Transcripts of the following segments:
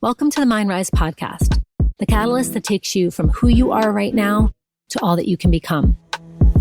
Welcome to the Mind Rise podcast, the catalyst that takes you from who you are right now to all that you can become.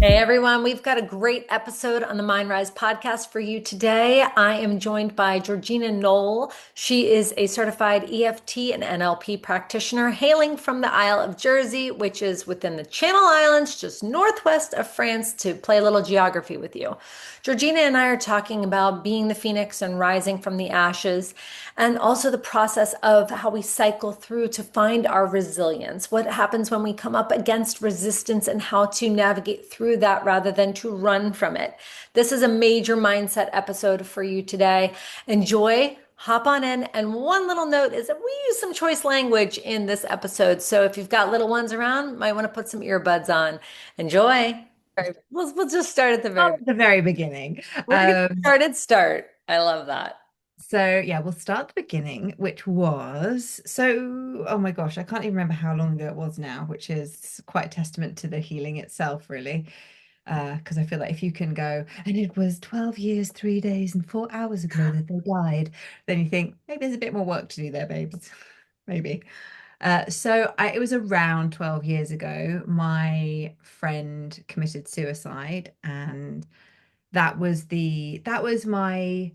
Hey everyone, we've got a great episode on the Mind Rise podcast for you today. I am joined by Georgina Noel. She is a certified EFT and NLP practitioner hailing from the Isle of Jersey, which is within the Channel Islands, just northwest of France, to play a little geography with you. Georgina and I are talking about being the phoenix and rising from the ashes, and also the process of how we cycle through to find our resilience, what happens when we come up against resistance and how to navigate through that rather than to run from it. This is a major mindset episode for you today. Enjoy, hop on in. And one little note is that we use some choice language in this episode. So if you've got little ones around, might want to put some earbuds on. Enjoy. We'll just start at The very beginning. we're gonna start. I love that. So yeah, we'll start at the beginning, which was oh my gosh, I can't even remember how long ago it was now, which is quite a testament to the healing itself, really. Because I feel like if you can go, and it was 12 years, 3 days, and 4 hours ago that they died, then you think maybe there's a bit more work to do there, babes. Maybe. It was around 12 years ago, my friend committed suicide, and that was my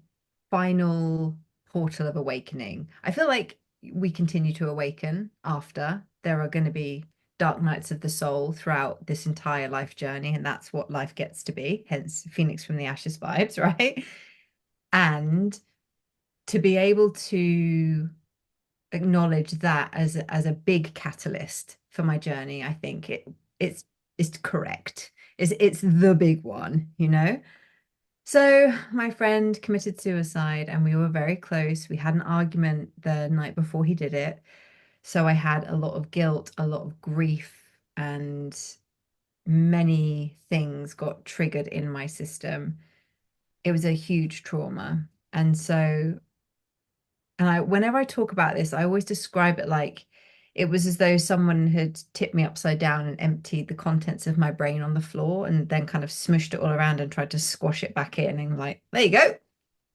final portal of awakening. I feel like we continue to awaken after. There are going to be dark nights of the soul throughout this entire life journey, and that's what life gets to be, hence Phoenix from the Ashes vibes, right? And to be able to acknowledge that as a big catalyst for my journey, I think it's correct. It's the big one, you know? So my friend committed suicide and we were very close. We had an argument the night before he did it. So I had a lot of guilt, a lot of grief, and many things got triggered in my system. It was a huge trauma. Whenever I talk about this, I always describe it like it was as though someone had tipped me upside down and emptied the contents of my brain on the floor and then kind of smushed it all around and tried to squash it back in and like, there you go.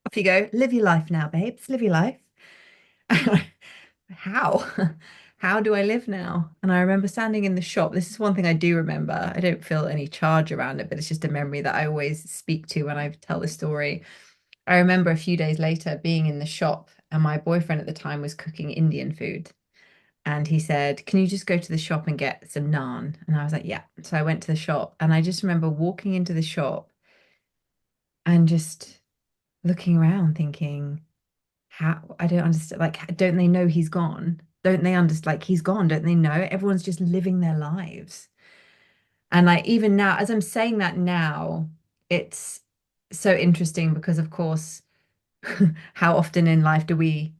Off you go. Live your life now, babes. Live your life. How? How do I live now? And I remember standing in the shop. This is one thing I do remember. I don't feel any charge around it, but it's just a memory that I always speak to when I tell the story. I remember a few days later being in the shop, and my boyfriend at the time was cooking Indian food. And he said, "Can you just go to the shop and get some naan?" And I was like, "Yeah." So I went to the shop, and I just remember walking into the shop and just looking around thinking, how I don't understand. Like, don't they know he's gone? Don't they understand? Like, he's gone. Don't they know? Everyone's just living their lives. And like, even now, as I'm saying that now, it's so interesting because, of course, how often in life do we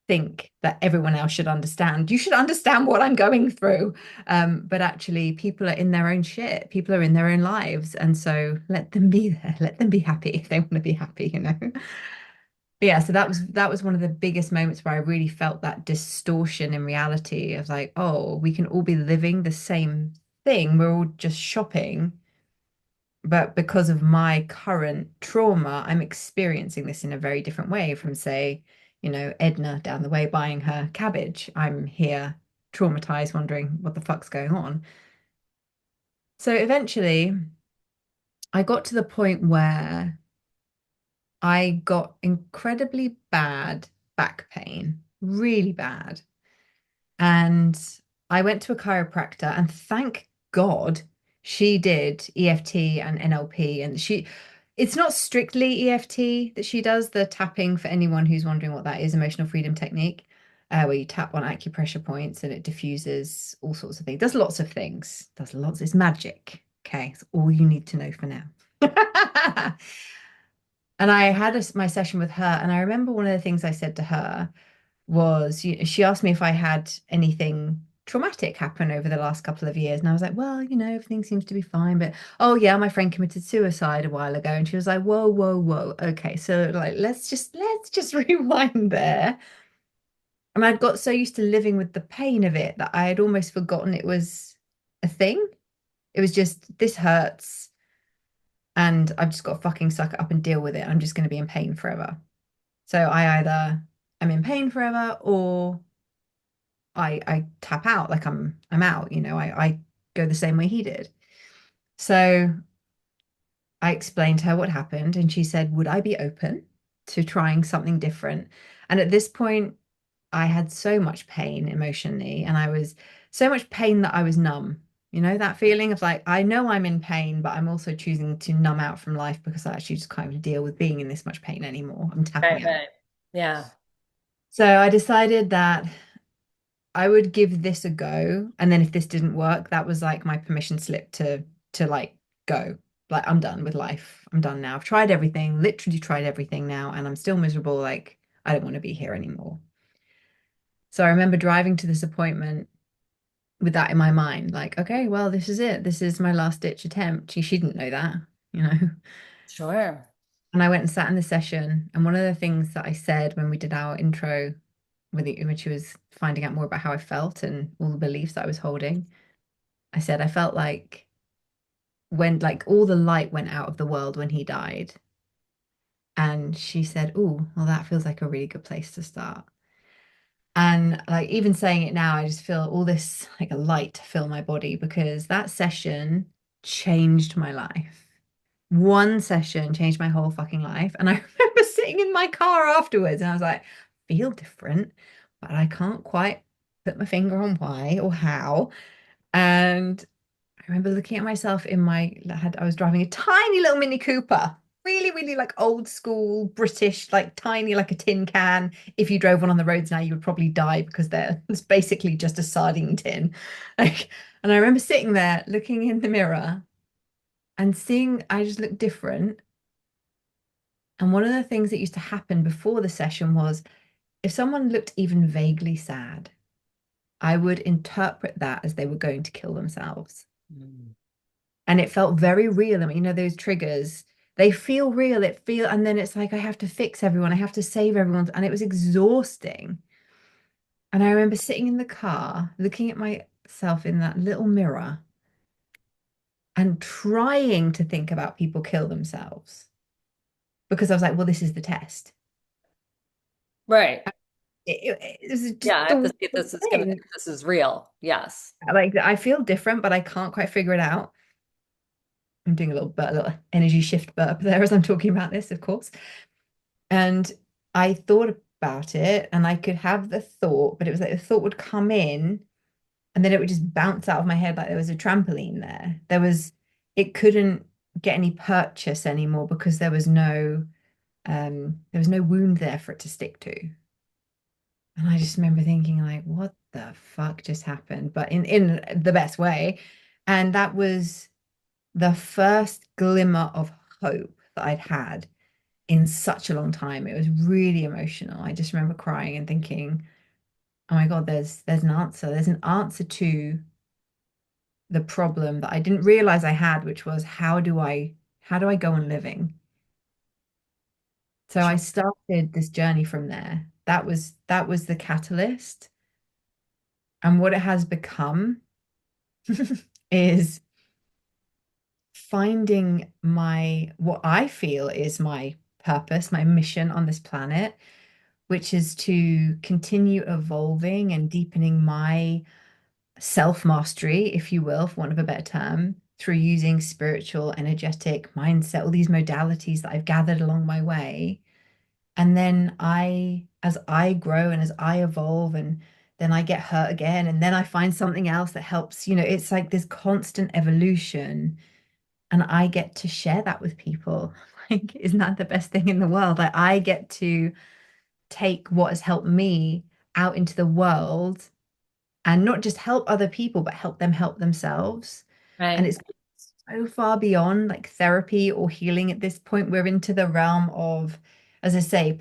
think that everyone else should understand? You should understand what I'm going through. But actually, people are in their own shit. People are in their own lives. And so let them be there. Let them be happy if they want to be happy, you know? But yeah, so that was one of the biggest moments where I really felt that distortion in reality of like, oh, we can all be living the same thing. We're all just shopping. But because of my current trauma, I'm experiencing this in a very different way from, say, Edna down the way buying her cabbage. I'm here traumatized, wondering what the fuck's going on. So eventually, I got to the point where I got incredibly bad back pain, really bad. And I went to a chiropractor, and thank God she did EFT and NLP. And it's not strictly EFT that she does, the tapping, for anyone who's wondering what that is, emotional freedom technique, where you tap on acupressure points and it diffuses all sorts of things. Does lots of things, does lots, it's magic. Okay, it's all you need to know for now. And I had my session with her, and I remember one of the things I said to her was, she asked me if I had anything traumatic happen over the last couple of years. And I was like, well, everything seems to be fine. But oh yeah, my friend committed suicide a while ago. And she was like, whoa, whoa, whoa. Okay, so like let's just rewind there. And I'd got so used to living with the pain of it that I had almost forgotten it was a thing. It was just, this hurts, and I've just got to fucking suck it up and deal with it. I'm just going to be in pain forever. So I either am in pain forever, or I tap out, like I'm out, I go the same way he did. So I explained to her what happened, and she said, would I be open to trying something different? And at this point, I had so much pain emotionally, and I was so much pain that I was numb. You know, that feeling of like, I know I'm in pain, but I'm also choosing to numb out from life because I actually just can't deal with being in this much pain anymore. I'm tapping Right, out. right. Yeah, So I decided that I would give this a go. And then if this didn't work, that was like my permission slip to like go. Like I'm done with life. I'm done now. I've tried everything, literally tried everything now, and I'm still miserable. Like I don't want to be here anymore. So I remember driving to this appointment with that in my mind, like, okay, well, this is it. This is my last ditch attempt. She didn't know that, you know. sure. And I went and sat in the session. And one of the things that I said when we did our intro when she was finding out more about how I felt and all the beliefs that I was holding, I said I felt like when like all the light went out of the world when he died. And she said, oh, well, that feels like a really good place to start. And like even saying it now, I just feel all this like a light fill my body because that session changed my life. One session changed my whole fucking life. And I remember sitting in my car afterwards and I was like, feel different, but I can't quite put my finger on why or how. And I remember looking at myself I was driving a tiny little Mini Cooper, really, really like old school British, like tiny, like a tin can. If you drove one on the roads now, you would probably die because it's basically just a sardine tin. Like, and I remember sitting there looking in the mirror and seeing I just looked different. And one of the things that used to happen before the session was if someone looked even vaguely sad, I would interpret that as they were going to kill themselves. Mm. And it felt very real. I mean, those triggers, they feel real. And then it's like I have to fix everyone, I have to save everyone. And it was exhausting. And I remember sitting in the car, looking at myself in that little mirror and trying to think about people kill themselves because I was like, well, this is the test. Right. It was just Yeah, I have to the see if worst this is gonna, thing. if this is real. Yes. Like I feel different, but I can't quite figure it out. I'm doing a little energy shift burp there as I'm talking about this, of course. And I thought about it and I could have the thought, but it was like the thought would come in and then it would just bounce out of my head like there was a trampoline there. It couldn't get any purchase anymore because there was no wound there for it to stick to. And I just remember thinking like, what the fuck just happened? But in the best way. And that was the first glimmer of hope that I'd had in such a long time. It was really emotional. I just remember crying and thinking, oh my God, there's an answer. There's an answer to the problem that I didn't realize I had, which was how do I go on living? So I Sure. started this journey from there. That was the catalyst. And what it has become is finding what I feel is my purpose, my mission on this planet, which is to continue evolving and deepening my self mastery, if you will, for want of a better term, through using spiritual, energetic, mindset, all these modalities that I've gathered along my way. And then as I grow and as I evolve, and then I get hurt again, and then I find something else that helps, it's like this constant evolution. And I get to share that with people. Like, isn't that the best thing in the world? Like, I get to take what has helped me out into the world and not just help other people, but help them help themselves. And Right. it's so far beyond like therapy or healing at this point. We're into the realm of, as I say,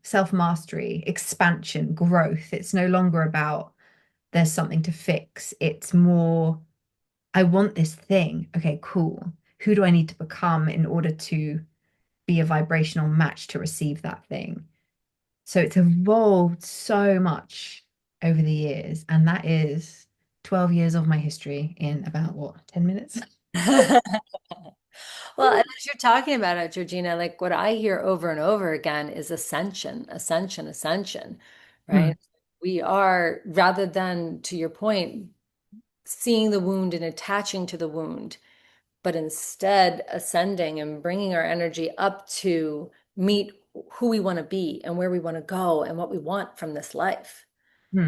self-mastery, expansion, growth. It's no longer about there's something to fix. It's more, I want this thing. Okay, cool. Who do I need to become in order to be a vibrational match to receive that thing? So it's evolved so much over the years, and that is 12 years of my history in about what, 10 minutes? Well, and as you're talking about it, Georgina, like what I hear over and over again is ascension, ascension, ascension, Hmm. right? We are, rather than, to your point, seeing the wound and attaching to the wound, but instead ascending and bringing our energy up to meet who we want to be and where we want to go and what we want from this life. Hmm.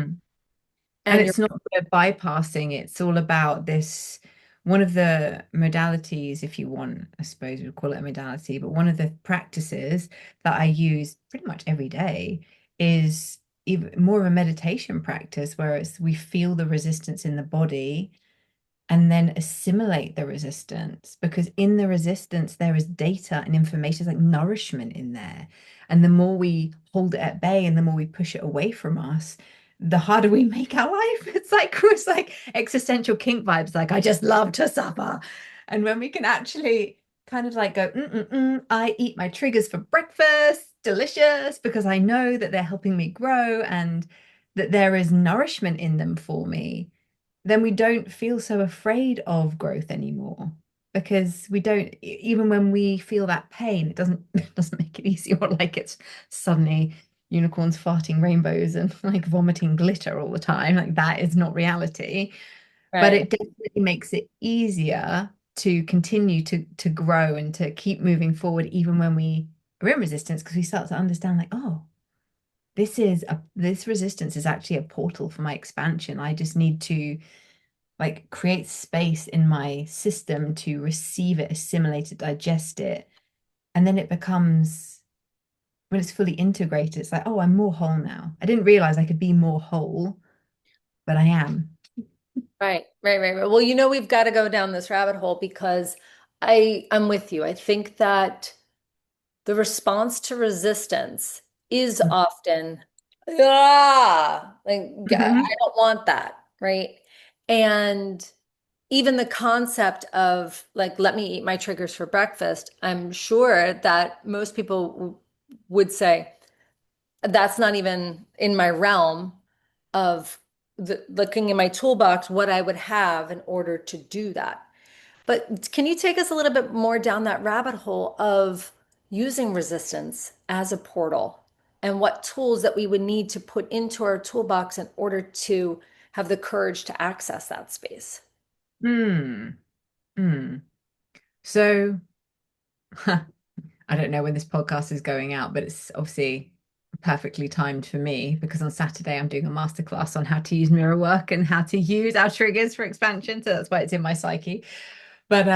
And And you're it's not we're bypassing, it's all about this. One of the modalities, if you want, I suppose we'd call it a modality, but one of the practices that I use pretty much every day is even more of a meditation practice where we feel the resistance in the body and then assimilate the resistance, because in the resistance there is data and information, like nourishment in there, and the more we hold it at bay and the more we push it away from us, the harder we make our life. It's like existential kink vibes, like I just love to suffer. And when we can actually kind of like go, I eat my triggers for breakfast, delicious, because I know that they're helping me grow and that there is nourishment in them for me, then we don't feel so afraid of growth anymore, because we don't even when we feel that pain, it doesn't it doesn't make it easy, or like it's suddenly unicorns farting rainbows and like vomiting glitter all the time. Like that is not reality, but right. it definitely makes it easier to continue to grow and to keep moving forward even when we are in resistance, because we start to understand like, oh, this resistance is actually a portal for my expansion. I just need to like create space in my system to receive it, assimilate it, digest it. And then it becomes, when it's fully integrated, it's like, oh, I'm more whole now. I didn't realize I could be more whole, but I am. Right. Well, we've got to go down this rabbit hole because I'm with you. I think that the response to resistance is often, like, I don't want that, right? And even the concept of like, let me eat my triggers for breakfast, I'm sure that most people would say, that's not even in my realm of looking in my toolbox, what I would have in order to do that. But can you take us a little bit more down that rabbit hole of using resistance as a portal and what tools that we would need to put into our toolbox in order to have the courage to access that space? Hmm. Hmm. So I don't know when this podcast is going out, but it's obviously perfectly timed for me, because on Saturday I'm doing a masterclass on how to use mirror work and how to use our triggers for expansion. So that's why it's in my psyche. But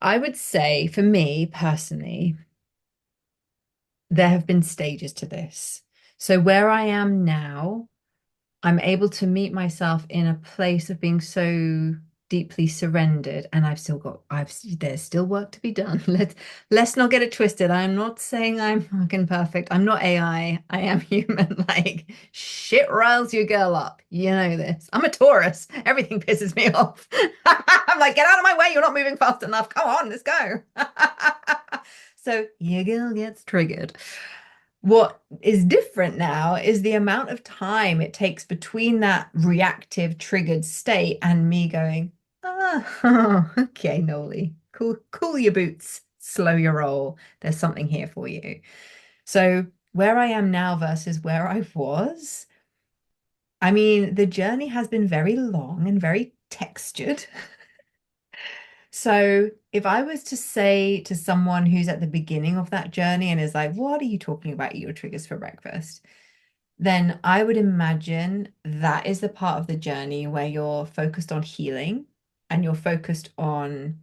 I would say for me personally, there have been stages to this. So where I am now, I'm able to meet myself in a place of being so deeply surrendered, and there's still work to be done. Let's not get it twisted. I'm not saying I'm fucking perfect. I'm not AI. I am human. Like shit riles your girl up. You know this. I'm a Taurus. Everything pisses me off. I'm like, get out of my way. You're not moving fast enough. Come on, let's go. So your girl gets triggered. What is different now is the amount of time it takes between that reactive triggered state and me going, oh, okay, Noli, cool your boots, slow your roll. There's something here for you. So where I am now versus where I was, I mean, the journey has been very long and very textured. So if I was to say to someone who's at the beginning of that journey and is like, what are you talking about? Eat your triggers for breakfast? Then I would imagine that is the part of the journey where you're focused on healing and you're focused on.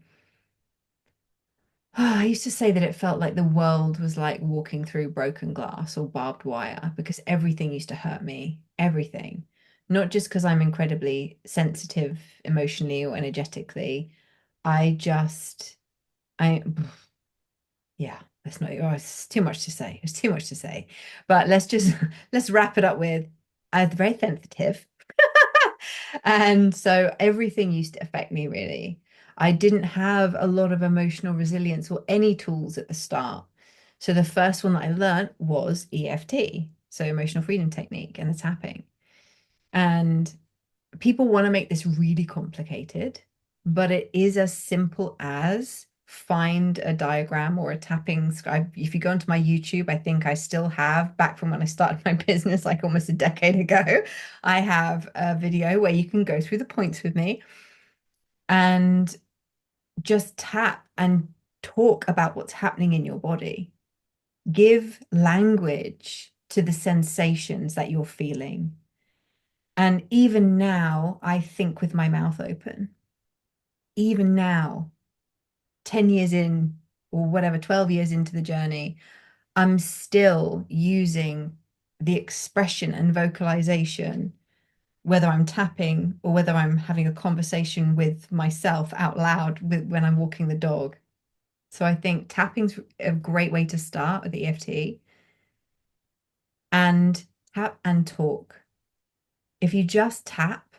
I used to say that it felt like the world was like walking through broken glass or barbed wire, because everything used to hurt me, everything. Not just because I'm incredibly sensitive emotionally or energetically. I just, I, yeah, that's not, oh, it's too much to say. It's too much to say. But let's wrap it up with, I'm very sensitive. And so everything used to affect me really. I didn't have a lot of emotional resilience or any tools at the start. So the first one that I learned was EFT, so emotional freedom technique and the tapping. And people want to make this really complicated, but it is as simple as find a diagram or a tapping scribe. If you go onto my YouTube, I think I still have, back from when I started my business, like almost a decade ago, I have a video where you can go through the points with me and just tap and talk about what's happening in your body. Give language to the sensations that you're feeling. And even now, I think with my mouth open. Even now, 10 years in, or whatever, 12 years into the journey, I'm still using the expression and vocalization, whether I'm tapping or whether I'm having a conversation with myself out loud when I'm walking the dog. So I think tapping's a great way to start with the EFT, and tap and talk. If you just tap,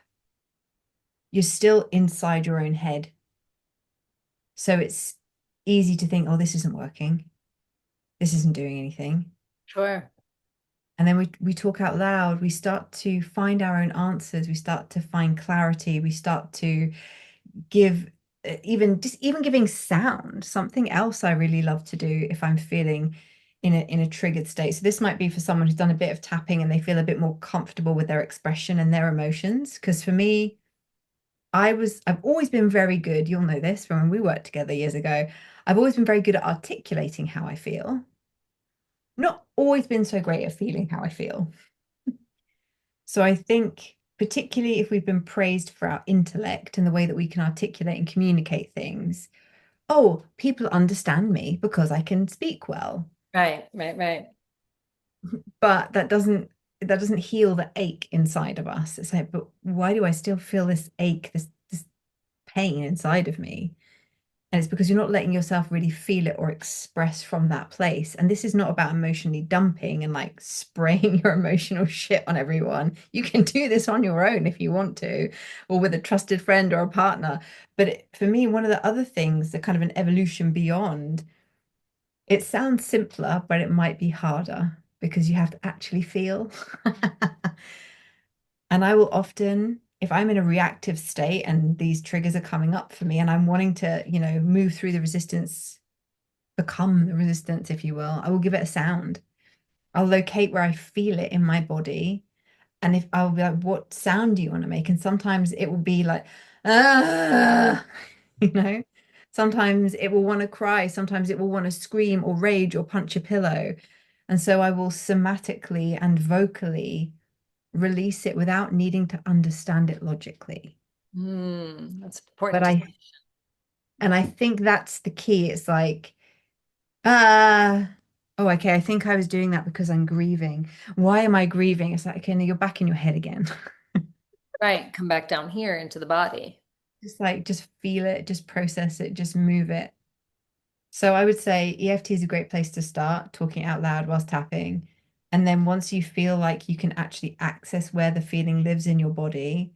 you're still inside your own head. So it's easy to think, oh, this isn't working. This isn't doing anything. Sure. And then we talk out loud. We start to find our own answers. We start to find clarity. We start to give even giving sound. Something else I really love to do if I'm feeling in a triggered state. So this might be for someone who's done a bit of tapping and they feel a bit more comfortable with their expression and their emotions. Because for me, I've always been very good. You'll know this from when we worked together years ago. I've always been very good at articulating how I feel. Not always been so great at feeling how I feel. So I think, particularly if we've been praised for our intellect and the way that we can articulate and communicate things, oh, people understand me because I can speak well. Right, right, right. But that doesn't heal the ache inside of us. It's like, but why do I still feel this ache, this pain inside of me? And it's because you're not letting yourself really feel it or express from that place. And this is not about emotionally dumping and like spraying your emotional shit on everyone. You can do this on your own if you want to, or with a trusted friend or a partner. But for me, one of the other things, the kind of an evolution beyond, it sounds simpler, but it might be harder because you have to actually feel. And I will often, if I'm in a reactive state and these triggers are coming up for me and I'm wanting to, move through the resistance, become the resistance, if you will, I will give it a sound. I'll locate where I feel it in my body. And if I'll be like, what sound do you want to make? And sometimes it will be like, ah, you know, sometimes it will want to cry. Sometimes it will want to scream or rage or punch a pillow. And so I will somatically and vocally release it without needing to understand it logically. That's But important. I think that's the key. It's like, uh, oh, okay, I think I was doing that because I'm grieving. Why am I grieving? It's like, okay, now you're back in your head again. Right, come back down here into the body. Just feel it, just process it, just move it. So I would say EFT is a great place to start talking out loud whilst tapping. And then once you feel like you can actually access where the feeling lives in your body,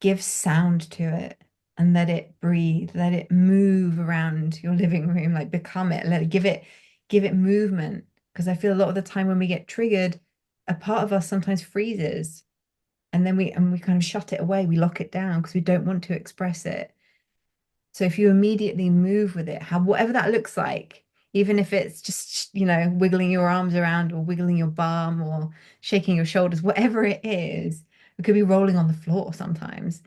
give sound to it and let it breathe, let it move around your living room, like become it, give it movement. Because I feel a lot of the time when we get triggered, a part of us sometimes freezes and then we kind of shut it away, we lock it down because we don't want to express it. So if you immediately move with it, whatever that looks like, even if it's just, wiggling your arms around or wiggling your bum or shaking your shoulders, whatever it is, it could be rolling on the floor sometimes.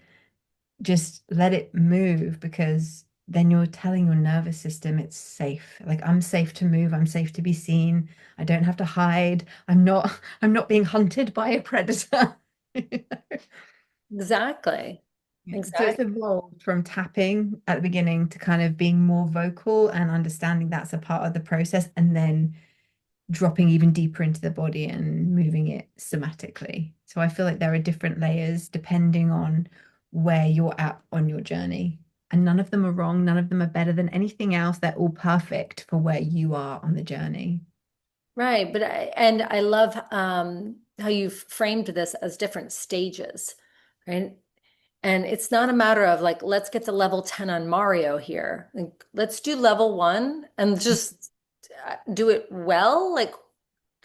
Just let it move because then you're telling your nervous system it's safe. Like I'm safe to move, I'm safe to be seen. I don't have to hide. I'm not being hunted by a predator. Exactly. Yeah. So it's Exactly. evolved from tapping at the beginning to kind of being more vocal and understanding that's a part of the process, and then dropping even deeper into the body and moving it somatically. So I feel like there are different layers depending on where you're at on your journey. And none of them are wrong, none of them are better than anything else. They're all perfect for where you are on the journey. Right. And I love how you've framed this as different stages, right? And it's not a matter of like, let's get to level 10 on Mario here. Like, let's do level one and just do it well. Like,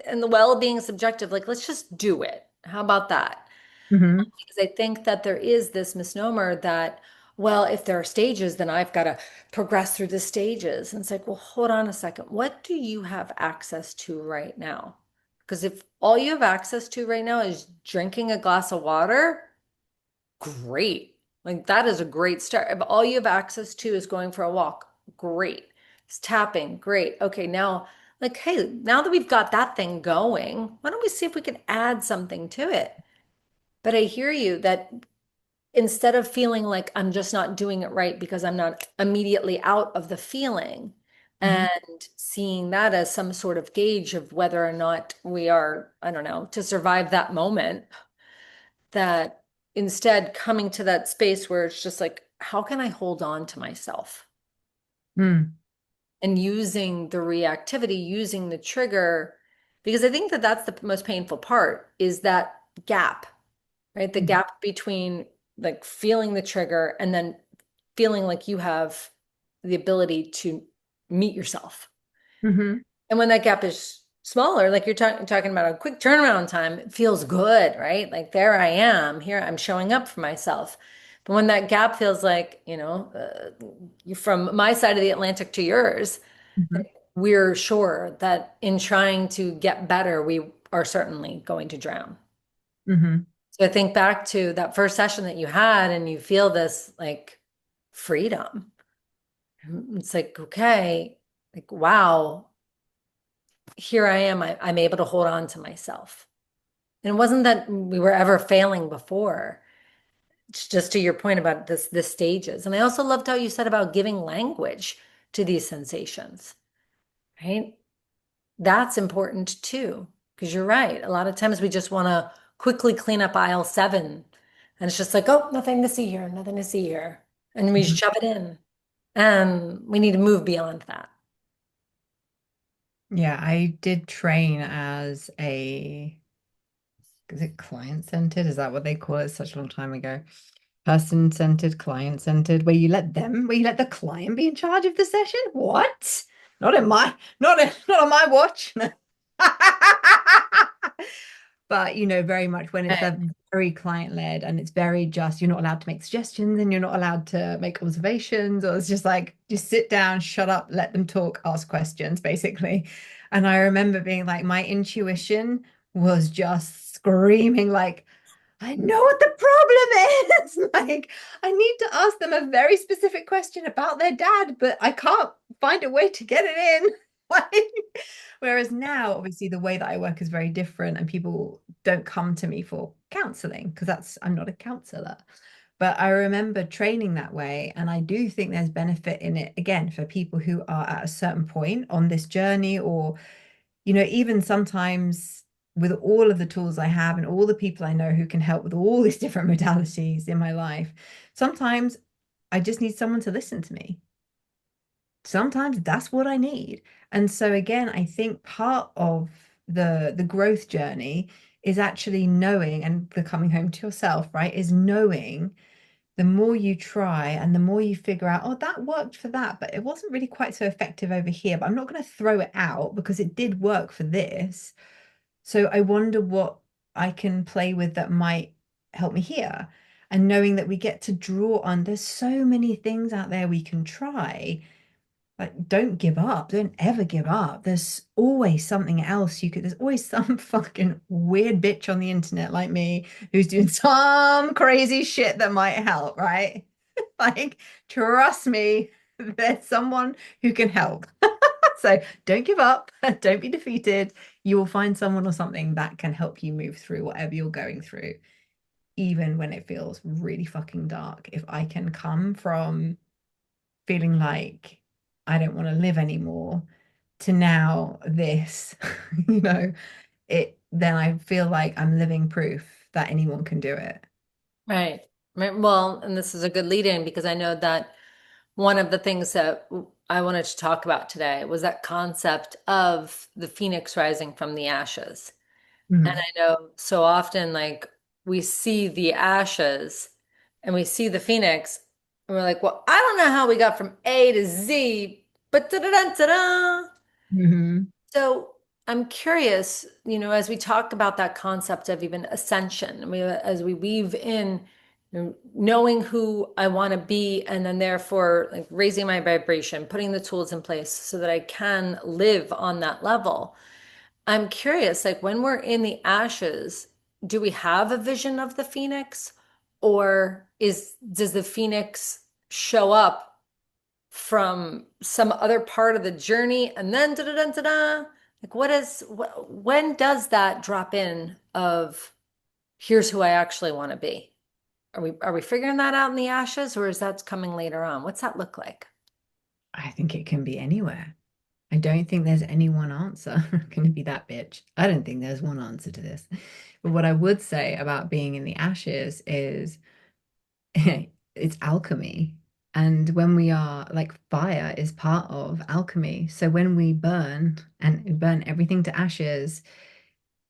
and the well being subjective, like, let's just do it. How about that? Hmm. Because I think that there is this misnomer that, well, if there are stages, then I've got to progress through the stages. And it's like, well, hold on a second. What do you have access to right now? Because if all you have access to right now is drinking a glass of water, great. Like that is a great start. If all you have access to is going for a walk, great. It's tapping, great. Okay, now, like, hey, now that we've got that thing going, why don't we see if we can add something to it? But I hear you that instead of feeling like I'm just not doing it right because I'm not immediately out of the feeling Mhm. and seeing that as some sort of gauge of whether or not we are, I don't know, to survive that moment, that instead coming to that space where it's just like, how can I hold on to myself? Mm. And using the reactivity, using the trigger, because I think that that's the most painful part is that gap, right? The Mhm. gap between like feeling the trigger and then feeling like you have the ability to meet yourself. Mhm. And when that gap is smaller, like you're talking about a quick turnaround time, it feels good, right? Like there I am, here I'm showing up for myself. But when that gap feels like, you're from my side of the Atlantic to yours, Mhm. we're sure that in trying to get better, we are certainly going to drown. Mhm. So I think back to that first session that you had, and you feel this like freedom. It's like, okay, like, wow, here I am. I'm able to hold on to myself. And it wasn't that we were ever failing before. It's just to your point about this stages. And I also loved how you said about giving language to these sensations, right? That's important too, because you're right. A lot of times we just want to quickly clean up aisle seven. And it's just like, oh, nothing to see here, nothing to see here. And we Mhm. shove it in. And we need to move beyond that. Yeah, I did train as a, is it client-centered? Is that what they call it? Such a long time ago. Person-centered, client-centered, where you let the client be in charge of the session? What? Not on my watch. But very much when it's a Right. very client-led and it's very just, you're not allowed to make suggestions and you're not allowed to make observations, or it's just like, just sit down, shut up, let them talk, ask questions, basically. And I remember being like, my intuition was just screaming like, I know what the problem is. Like, I need to ask them a very specific question about their dad, but I can't find a way to get it in. Like, whereas now, obviously, the way that I work is very different, and people don't come to me for counseling because I'm not a counselor. But I remember training that way, and I do think there's benefit in it again for people who are at a certain point on this journey, or even sometimes with all of the tools I have and all the people I know who can help with all these different modalities in my life, sometimes I just need someone to listen to me. Sometimes that's what I need. And so again, I think part of the growth journey is actually knowing and the coming home to yourself, right? Is knowing the more you try and the more you figure out, oh, that worked for that, but it wasn't really quite so effective over here. But I'm not going to throw it out because it did work for this. So I wonder what I can play with that might help me here. And knowing that we get to draw on, there's so many things out there we can try. Like, don't give up. Don't ever give up. There's always something else there's always some fucking weird bitch on the internet like me who's doing some crazy shit that might help, right? Like, trust me, there's someone who can help. So don't give up. Don't be defeated. You will find someone or something that can help you move through whatever you're going through, even when it feels really fucking dark. If I can come from feeling like I don't want to live anymore to now this, you know, then I feel like I'm living proof that anyone can do it. Right. Right. Well, and this is a good lead in because I know that one of the things that I wanted to talk about today was that concept of the phoenix rising from the ashes. And Mhm. I know so often, like, we see the ashes and we see the phoenix, and we're like, well, I don't know how we got from A to Z, but da-da-da-da-da. Mhm. So I'm curious, as we talk about that concept of even ascension, as we weave in knowing who I want to be, and then therefore like raising my vibration, putting the tools in place so that I can live on that level. I'm curious, like when we're in the ashes, do we have a vision of the phoenix, or does the phoenix show up from some other part of the journey and then da da da da da? Like when does that drop in of here's who I actually want to be? Are we figuring that out in the ashes, or is that coming later on? What's that look like? I think it can be anywhere. I don't think there's any one answer. I'm going to be that bitch. I don't think there's one answer to this. But what I would say about being in the ashes is it's alchemy. And when we are like fire is part of alchemy. So when we burn and burn everything to ashes,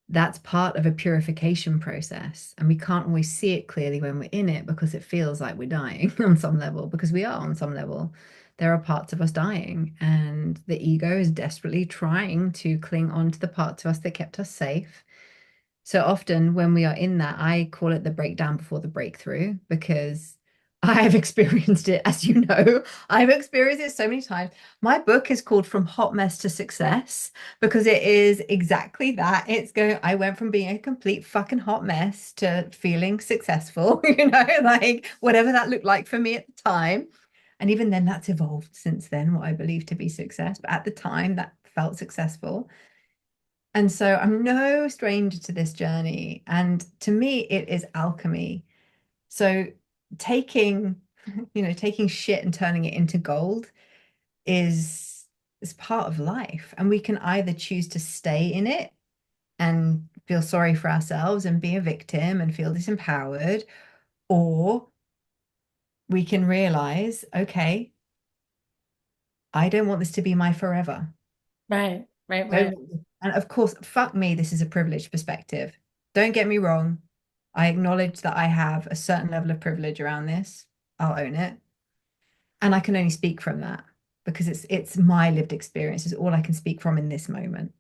that's part of a purification process. And we can't always see it clearly when we're in it because it feels like we're dying on some level, because we are on some level. There are parts of us dying, and the ego is desperately trying to cling on to the parts of us that kept us safe. So often when we are in that, I call it the breakdown before the breakthrough, because I've experienced it, as you know, I've experienced it so many times. My book is called From Hot Mess to Success because it is exactly that. I went from being a complete fucking hot mess to feeling successful, like whatever that looked like for me at the time. And even then, that's evolved since then, what I believe to be success. But at the time, that felt successful. And so I'm no stranger to this journey. And to me, it is alchemy. So taking, taking shit and turning it into gold is part of life. And we can either choose to stay in it and feel sorry for ourselves and be a victim and feel disempowered, or we can realize, okay, I don't want this to be my forever. Right, right, I right, don't- And of course, fuck me, this is a privileged perspective. Don't get me wrong. I acknowledge that I have a certain level of privilege around this. I'll own it. And I can only speak from that because it's my lived experience, is all I can speak from in this moment.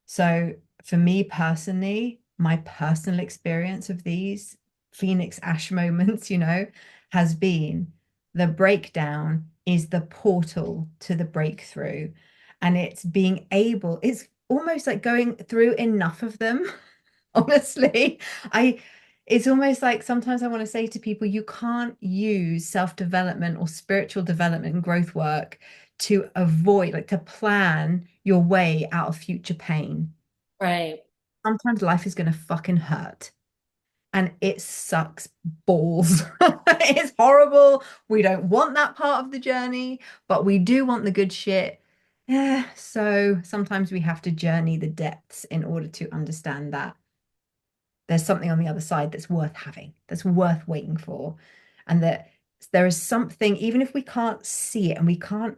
So for me personally, my personal experience of these Phoenix Ash moments, has been the breakdown is the portal to the breakthrough. And it's almost like going through enough of them. Honestly, it's almost like sometimes I want to say to people, you can't use self-development or spiritual development and growth work to avoid, like to plan your way out of future pain. right, Sometimes life is going to fucking hurt and it sucks balls. It's horrible. We don't want that part of the journey, but we do want the good shit. Yeah, so sometimes we have to journey the depths in order to understand that there's something on the other side that's worth having, that's worth waiting for. And that there is something, even if we can't see it and we can't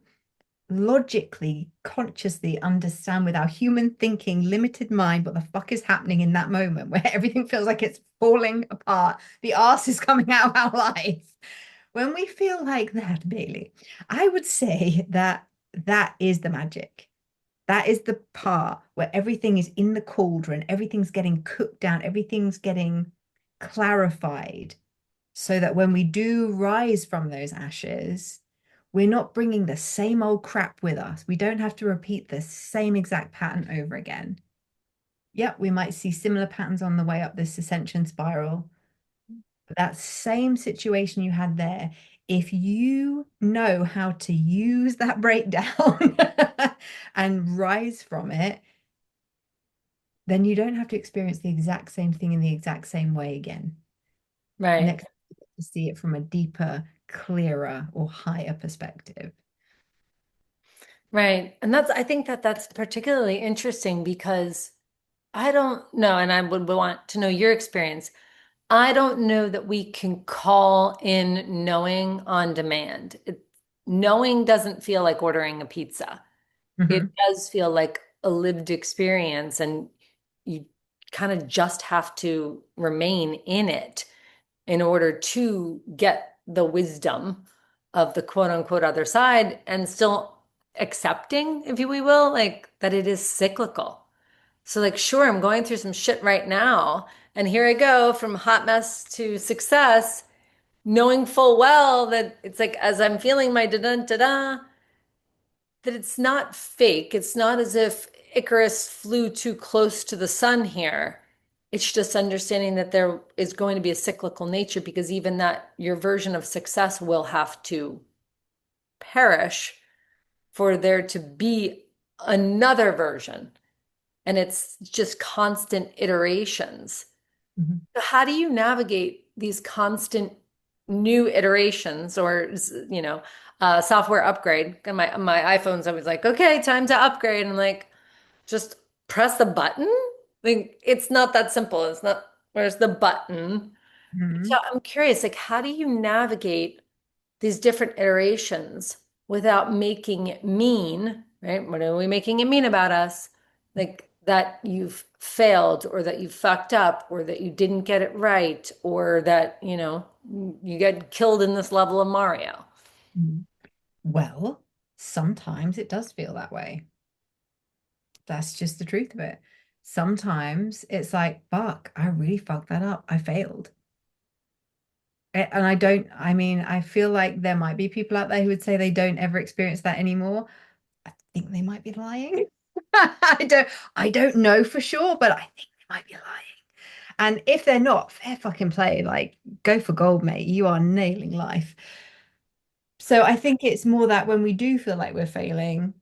logically, consciously understand with our human thinking, limited mind, what the fuck is happening in that moment where everything feels like it's falling apart, the arse is coming out of our life. When we feel like that, Bailey, I would say that that is the magic. That is the part where everything is in the cauldron, everything's getting cooked down, everything's getting clarified, so that when we do rise from those ashes, we're not bringing the same old crap with us. We don't have to repeat the same exact pattern over again. Yep, we might see similar patterns on the way up this ascension spiral. But that same situation you had there, if you know how to use that breakdown and rise from it, then you don't have to experience the exact same thing in the exact same way again. right, Next, you get to see it from a deeper, clearer, or higher perspective. right. And I think that that's particularly interesting because I don't know, and I would want to know your experience. I don't know that we can call in knowing on demand. Knowing doesn't feel like ordering a pizza. It Mhm. does feel like a lived experience, and you kind of just have to remain in it in order to get the wisdom of the quote unquote other side and still accepting, if you will, like that it is cyclical. So, like, sure, I'm going through some shit right now, and here I go from hot mess to success. knowing full well that it's like as I'm feeling my da da da da, that it's not fake. It's not as if Icarus flew too close to the sun here. It's just understanding that there is going to be a cyclical nature because even that your version of success will have to perish for there to be another version. And it's just constant iterations. Mhm. So how do you navigate these constant new iterations or, software upgrade? And my iPhone's always like, okay, time to upgrade. And I'm like, just press the button. Like, it's not that simple. It's not, where's the button? So Mhm. I'm curious, like, how do you navigate these different iterations without making it mean, right? What are we making it mean about us? Like that you've failed or that you fucked up or that you didn't get it right or that, you get killed in this level of Mario. Mhm. Well, sometimes it does feel that way. That's just the truth of it. Sometimes it's like, fuck, I really fucked that up. I failed. And I don't, I mean, I feel like there might be people out there who would say they don't ever experience that anymore. I think they might be lying. I don't know for sure, but I think they might be lying. And if they're not, fair fucking play. Like, go for gold, mate. You are nailing life. So I think it's more that when we do feel like we're failing,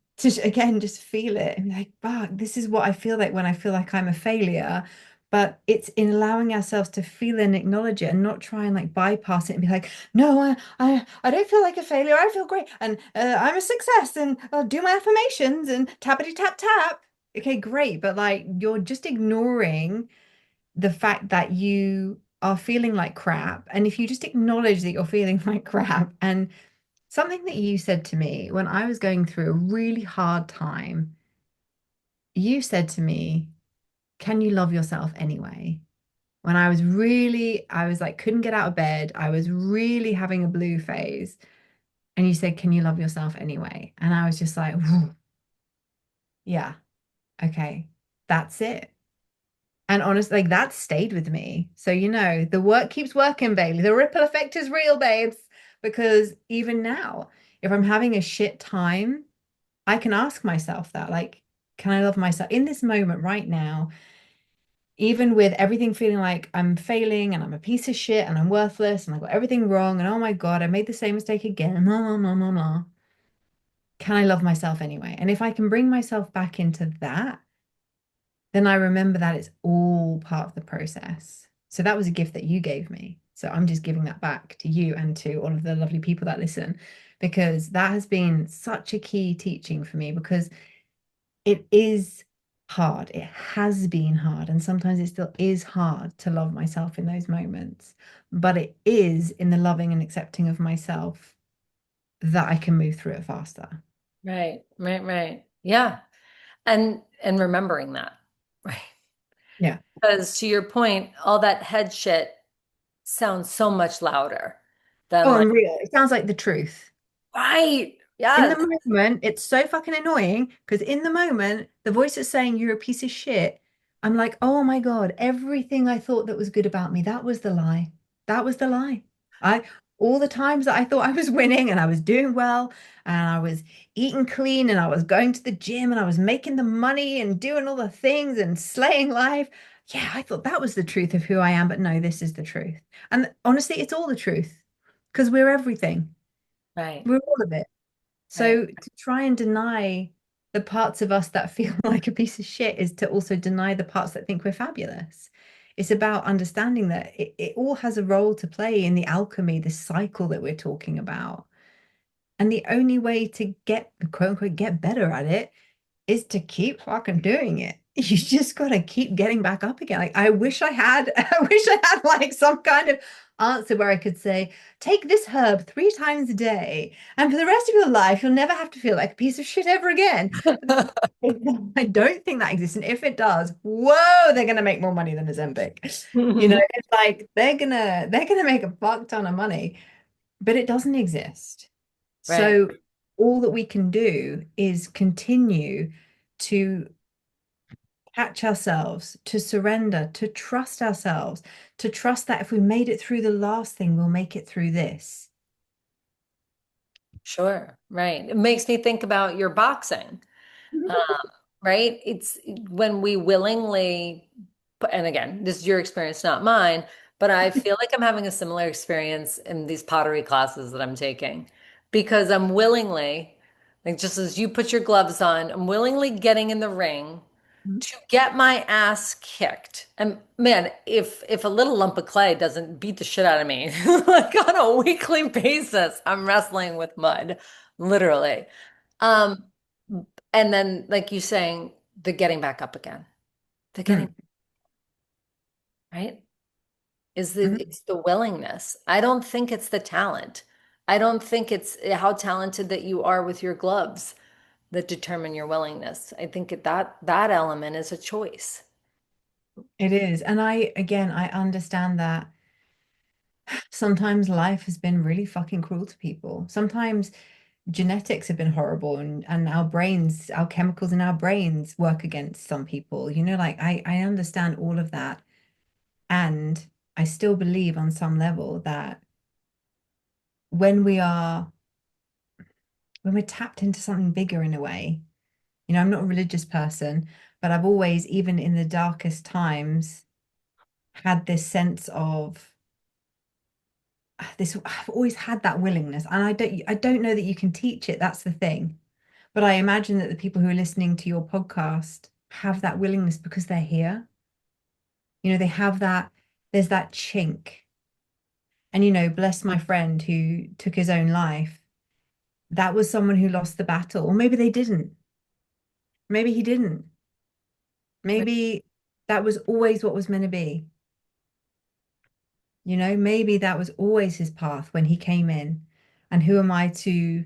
again just feel it and be like, fuck, this is what I feel like when I feel like I'm a failure. But it's in allowing ourselves to feel and acknowledge it and not try and like bypass it and be like, no, I don't feel like a failure. I feel great. And I'm a success and I'll do my affirmations and tappity tap tap. Okay, great. But like you're just ignoring the fact that you are feeling like crap. And if you just acknowledge that you're feeling like crap and something that you said to me when I was going through a really hard time, you said to me, can you love yourself anyway? When I was like, couldn't get out of bed. I was really having a blue phase. And you said, can you love yourself anyway? And I was just like, yeah, okay, that's it. And honestly, like that stayed with me. So, the work keeps working, Bailey. The ripple effect is real, babes. Because even now, if I'm having a shit time, I can ask myself that, like, can I love myself in this moment right now, even with everything feeling like I'm failing and I'm a piece of shit and I'm worthless and I got everything wrong and oh my God, I made the same mistake again, blah, blah, blah, blah, blah. Can I love myself anyway? And if I can bring myself back into that, then I remember that it's all part of the process. So that was a gift that you gave me. So I'm just giving that back to you and to all of the lovely people that listen, because that has been such a key teaching for me because it is hard. It has been hard. And sometimes it still is hard to love myself in those moments. But it is in the loving and accepting of myself that I can move through it faster. Right, right, right. Yeah. And remembering that. Right. Yeah. Because to your point, all that head shit sounds so much louder than Oh, like, and real. It sounds like the truth. right. In Yes. the moment, it's so fucking annoying because in the moment, the voice is saying you're a piece of shit. I'm like, oh my God, everything I thought that was good about me, that was the lie. That was the lie. I all the times that I thought I was winning and I was doing well and I was eating clean and I was going to the gym and I was making the money and doing all the things and slaying life. Yeah, I thought that was the truth of who I am, but no, this is the truth. And honestly, it's all the truth because we're everything. Right, We're all of it. right, So to try and deny the parts of us that feel like a piece of shit is to also deny the parts that think we're fabulous. It's about understanding that it all has a role to play in the alchemy, the cycle that we're talking about. And the only way to get, quote unquote, get better at it is to keep fucking doing it. You just got to keep getting back up again. Like I wish I had, I wish I had like some kind of answer where I could say, take this herb 3 times a day, and for the rest of your life, you'll never have to feel like a piece of shit ever again. I don't think that exists. And if it does, whoa, they're gonna make more money than Ozempic. It's like they're gonna make a fuck ton of money, but it doesn't exist. right, So all that we can do is continue to catch ourselves, to surrender, to trust ourselves, to trust that if we made it through the last thing, we'll make it through this. Sure, right. It makes me think about your boxing, um, right? It's when we willingly, and again, this is your experience, not mine, but I feel like I'm having a similar experience in these pottery classes that I'm taking because I'm willingly, like just as you put your gloves on, I'm willingly getting in the ring to get my ass kicked. And man, if a little lump of clay doesn't beat the shit out of me, like on a weekly basis, I'm wrestling with mud, literally. Um, and then like you saying, the getting back up again, the getting, Mm, right? Is mm. it's the willingness. I don't think it's the talent. I don't think it's how talented that you are with your gloves that determine your willingness. I think that element is a choice. It is. And again, I understand that sometimes life has been really fucking cruel to people. Sometimes genetics have been horrible and our brains, our chemicals in our brains work against some people. Like I understand all of that. And I still believe on some level that when we are when we're tapped into something bigger in a way, I'm not a religious person, but I've always, even in the darkest times, had this sense of this. I've always had that willingness, and I don't know that you can teach it. That's the thing. But I imagine that the people who are listening to your podcast have that willingness because they're here. They have that, there's that chink. And, bless my friend who took his own life. That was someone who lost the battle. Or maybe they didn't. Maybe he didn't. Maybe that was always what was meant to be. Maybe that was always his path when he came in. And who am I to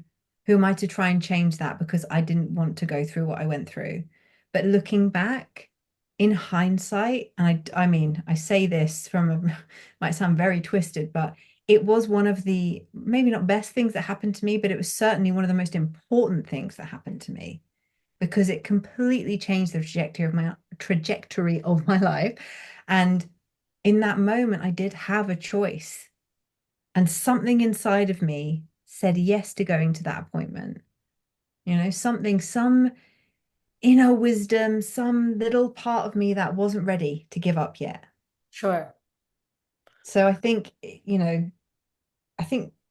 try and change that because I didn't want to go through what I went through. But looking back in hindsight, and I mean, I say this from might sound very twisted, but it was one of the maybe not best things that happened to me, but it was certainly one of the most important things that happened to me because it completely changed the trajectory of my life. And in that moment, I did have a choice, and something inside of me said yes to going to that appointment. Some inner wisdom, some little part of me that wasn't ready to give up yet. Sure. So I think a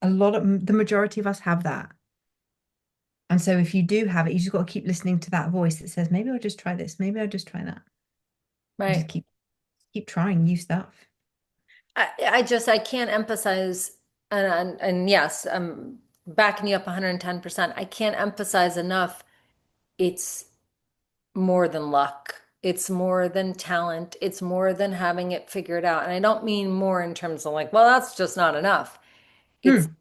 lot of the majority of us have that. And so if you do have it, you just got to keep listening to that voice that says, maybe I'll just try this, maybe I'll just try that. And just Right. keep trying new stuff. I can't emphasize and yes, I'm backing you up 110%. I can't emphasize enough. It's more than luck. It's more than talent. It's more than having it figured out. And I don't mean more in terms of like, well, that's just not enough. It's Hmm.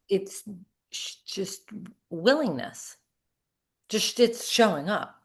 it's just willingness. Just it's showing up.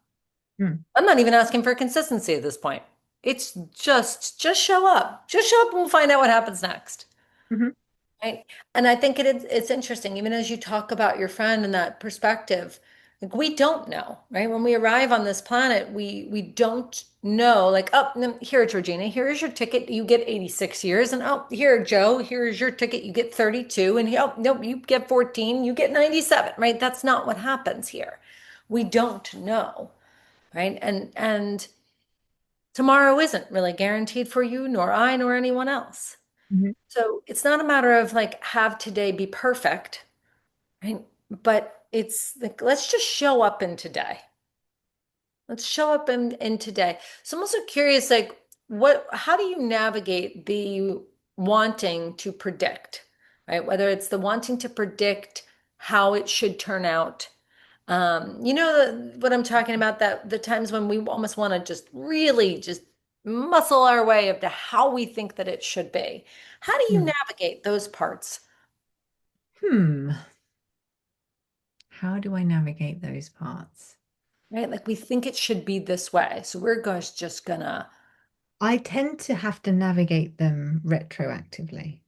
Hmm. I'm not even asking for consistency at this point. It's just show up. Just show up and we'll find out what happens next. Mhm. Right. And I think it's interesting, even as you talk about your friend and that perspective, like we don't know, right? When we arrive on this planet, we don't know, like, oh, here, Georgina, here is your ticket. You get 86 years. And oh, here, Joe, here is your ticket. You get 32. And oh, no, you get 14, you get 97, right? That's not what happens here. We don't know, right? And tomorrow isn't really guaranteed for you, nor I, nor anyone else. Mhm. So it's not a matter of like have today be perfect, right? But it's like let's just show up in today. Let's show up in today. So I'm also curious, like how do you navigate the wanting to predict, right? Whether it's the wanting to predict how it should turn out. What I'm talking about, that the times when we almost want to just really just muscle our way up to how we think that it should be. How do you Hmm. navigate those parts, Hmm. How do I navigate those parts? right? Like we think it should be this way. So we're just gonna, I tend to have to navigate them retroactively.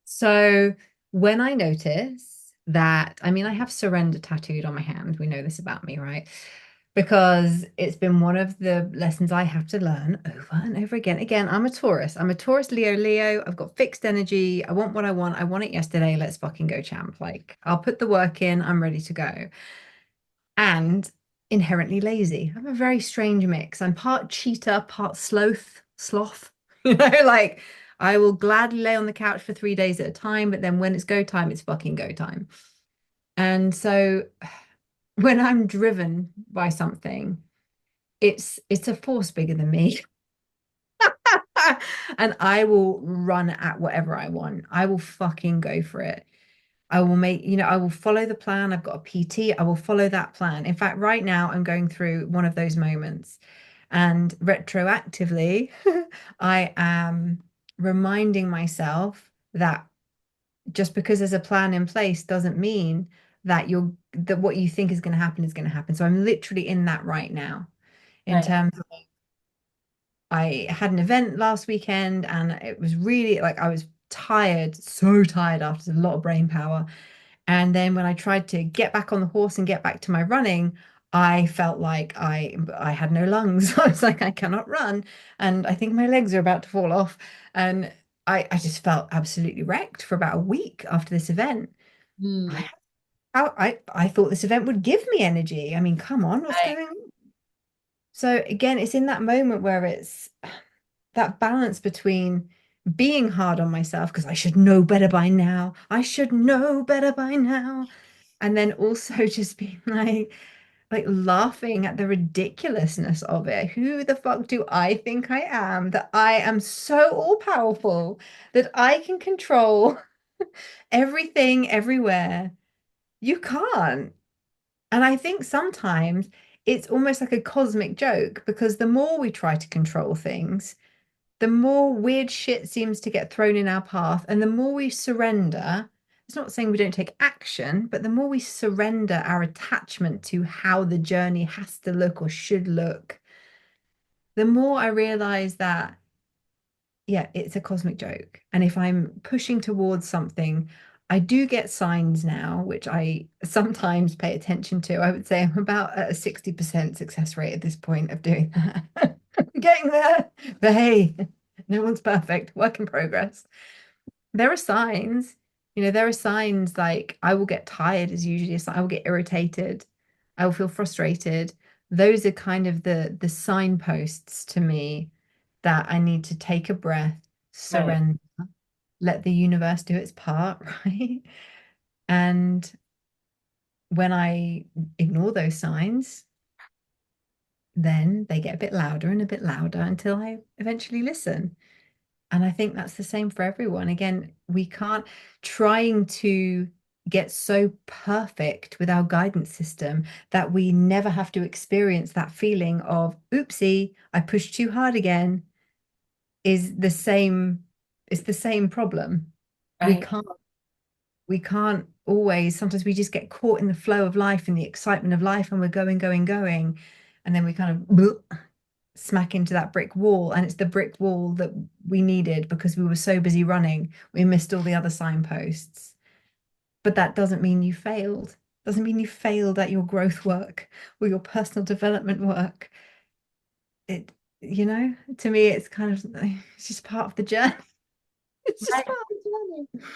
So when I notice that, I mean, I have surrender tattooed on my hand. We know this about me, right? because it's been one of the lessons I have to learn over and over again. Again, I'm a Taurus. I'm a Taurus, Leo, Leo. I've got fixed energy. I want what I want. I want it yesterday. Let's fucking go, champ. Like, I'll put the work in. I'm ready to go. And inherently lazy. I'm a very strange mix. I'm part cheetah, part sloth. Like I will gladly lay on the couch for 3 days at a time, but then when it's go time, it's fucking go time. And so when I'm driven by something, it's a force bigger than me. And I will run at whatever I want. I will fucking go for it. I will I will follow the plan. I've got a PT. I will follow that plan. In fact, right now I'm going through one of those moments. And retroactively, I am reminding myself that just because there's a plan in place doesn't mean that what you think is going to happen is going to happen. So I'm literally in that right now in Right. terms of I had an event last weekend and it was really like I was tired, so tired after a lot of brain power. And then when I tried to get back on the horse and get back to my running, I felt like I had no lungs. I was like, I cannot run. And I think my legs are about to fall off. And I just felt absolutely wrecked for about a week after this event. Hmm. I, I thought this event would give me energy. I mean, come on, what's Right. going on? So again, it's in that moment where it's that balance between being hard on myself because I should know better by now. I should know better by now. And then also just being like laughing at the ridiculousness of it. Who the fuck do I think I am that I am so all powerful that I can control everything everywhere? You can't. And I think sometimes it's almost like a cosmic joke because the more we try to control things, the more weird shit seems to get thrown in our path, and the more we surrender. It's not saying we don't take action, but the more we surrender our attachment to how the journey has to look or should look, the more I realize that, yeah, it's a cosmic joke. And if I'm pushing towards something, I do get signs now, which I sometimes pay attention to. I would say I'm about at a 60% success rate at this point of doing that. I'm getting there. But hey, no one's perfect, work in progress. There are signs, there are signs like I will get tired is usually a sign. I will get irritated. I will feel frustrated. Those are kind of the signposts to me that I need to take a breath, Right. surrender, let the universe do its part, right? And when I ignore those signs, then they get a bit louder and a bit louder until I eventually listen. And I think that's the same for everyone. Again, we can't trying to get so perfect with our guidance system that we never have to experience that feeling of, oopsie, I pushed too hard again, is the same, it's the same problem. We Right. can't, we can't always, sometimes we just get caught in the flow of life and the excitement of life and we're going, going, going. And then we kind of smack into that brick wall. And it's the brick wall that we needed because we were so busy running, we missed all the other signposts. But that doesn't mean you failed. Doesn't mean you failed at your growth work or your personal development work. It, to me, it's kind of it's just part of the journey. It's just Right. part of the journey.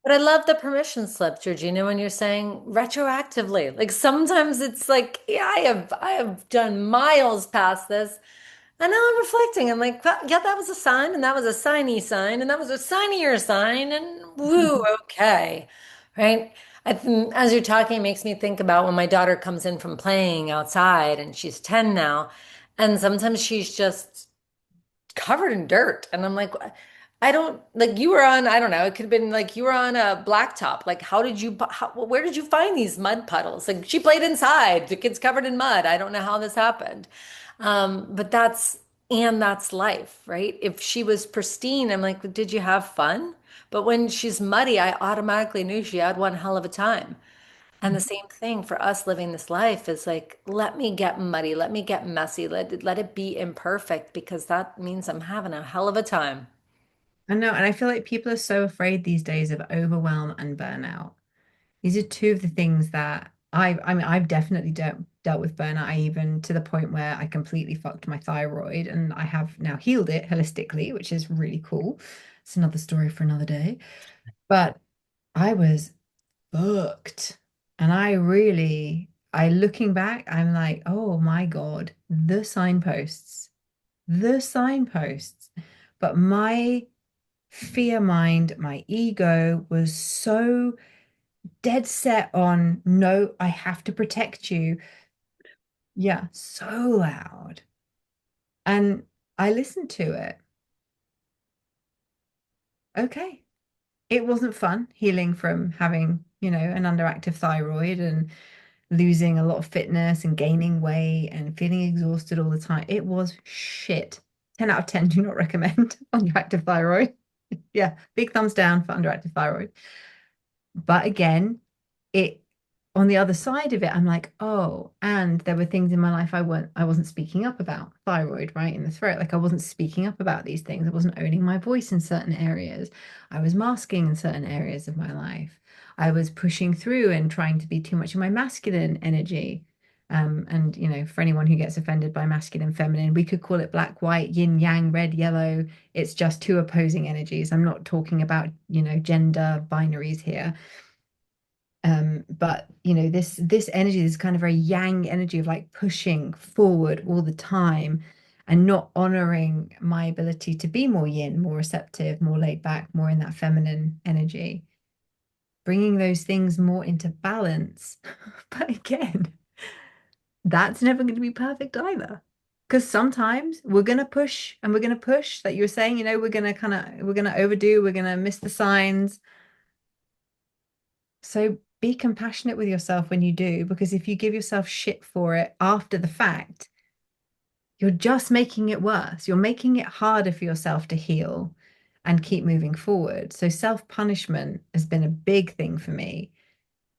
But I love the permission slip, Georgina, when you're saying retroactively. Like sometimes it's like, yeah, I have done miles past this. And now I'm reflecting. I'm like, "Well, yeah, that was a sign, and that was a signy sign, and that was a signier sign, and woo, okay. Right? As you're talking, it makes me think about when my daughter comes in from playing outside, and she's 10 now, and sometimes she's just covered in dirt. And I'm like, I don't like you were on, I don't know, it could have been like you were on a blacktop. Like, where did you find these mud puddles? Like, she played inside, the kid's covered in mud. I don't know how this happened. But that's life, right? If she was pristine, I'm like, did you have fun? But when she's muddy, I automatically knew she had one hell of a time. And the same thing for us living this life is like, let me get muddy, let me get messy, let it be imperfect because that means I'm having a hell of a time. I know, and I feel like people are so afraid these days of overwhelm and burnout. These are two of the things that I mean, I've definitely dealt with burnout. I even to the point where I completely fucked my thyroid, and I have now healed it holistically, which is really cool. It's another story for another day. But I was booked. And I looking back, I'm like, oh my God, the signposts. But my fear mind, my ego was so dead set on, no, I have to protect you. Yeah, so loud. And I listened to it. Okay. It wasn't fun healing from having, an underactive thyroid and losing a lot of fitness and gaining weight and feeling exhausted all the time. It was shit. 10 out of 10 do not recommend underactive thyroid. Yeah, big thumbs down for underactive thyroid. But again, it on the other side of it, I'm like, oh, and there were things in my life I wasn't speaking up about thyroid, right, in the throat. Like I wasn't speaking up about these things. I wasn't owning my voice in certain areas. I was masking in certain areas of my life. I was pushing through and trying to be too much in my masculine energy. And for anyone who gets offended by masculine, feminine, we could call it black, white, yin, yang, red, yellow. It's just two opposing energies. I'm not talking about, gender binaries here. But this energy is kind of a yang energy of like pushing forward all the time and not honoring my ability to be more yin, more receptive, more laid back, more in that feminine energy, bringing those things more into balance. But again, that's never going to be perfect either. Because sometimes we're going to push and we're going to push, like you were saying, we're going to overdo, we're going to miss the signs. So be compassionate with yourself when you do, because if you give yourself shit for it after the fact, you're just making it worse. You're making it harder for yourself to heal and keep moving forward. So self-punishment has been a big thing for me.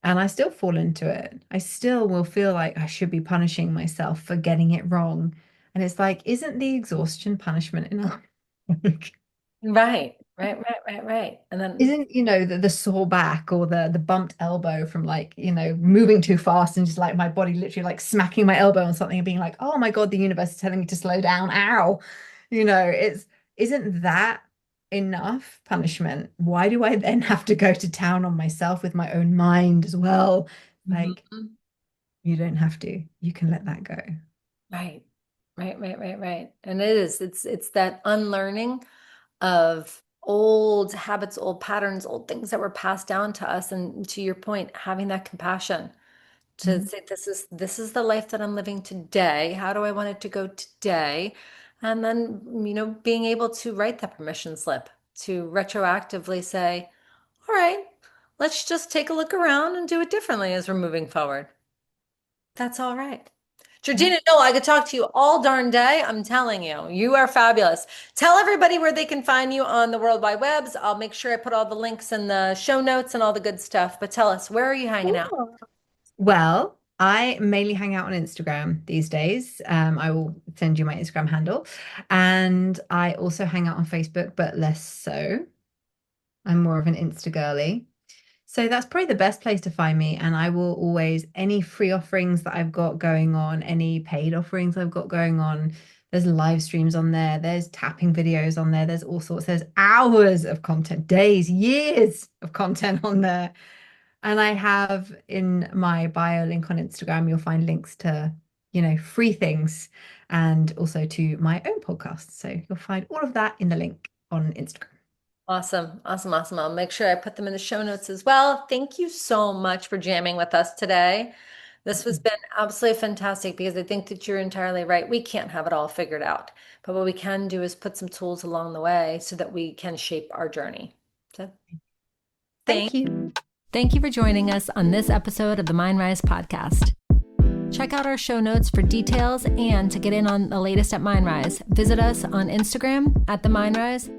And I still fall into it. I still will feel like I should be punishing myself for getting it wrong. And it's like, isn't the exhaustion punishment enough? Right. And then, Isn't, the sore back or the bumped elbow from like, moving too fast and just like my body literally like smacking my elbow on something and being like, oh my God, the universe is telling me to slow down. Ow. Isn't that enough punishment? Why do I then have to go to town on myself with my own mind as well? Like, Mhm. you don't have to. You can let that go. Right. Right. And it's that unlearning of old habits, old patterns, old things that were passed down to us. And to your point, having that compassion to Mhm. say, this is the life that I'm living today. How do I want it to go today? And then, being able to write that permission slip to retroactively say, all right, let's just take a look around and do it differently as we're moving forward. That's all right. Yeah. Georgina, no, I could talk to you all darn day. I'm telling you, you are fabulous. Tell everybody where they can find you on the World Wide Webs. I'll make sure I put all the links in the show notes and all the good stuff. But tell us, where are you hanging out? Cool. Well, I mainly hang out on Instagram these days. I will send you my Instagram handle. And I also hang out on Facebook, but less so. I'm more of an Insta girly. So that's probably the best place to find me. And I will always, any free offerings that I've got going on, any paid offerings I've got going on, there's live streams on there, there's tapping videos on there, there's all sorts, there's hours of content, days, years of content on there. And I have in my bio link on Instagram, you'll find links to, free things and also to my own podcast. So you'll find all of that in the link on Instagram. Awesome. I'll make sure I put them in the show notes as well. Thank you so much for jamming with us today. This has been absolutely fantastic because I think that you're entirely right. We can't have it all figured out, but what we can do is put some tools along the way so that we can shape our journey. So Thank you. thank you for joining us on this episode of the Mind Rise podcast. Check out our show notes for details and to get in on the latest at Mind Rise. Visit us on Instagram at the Mind Rise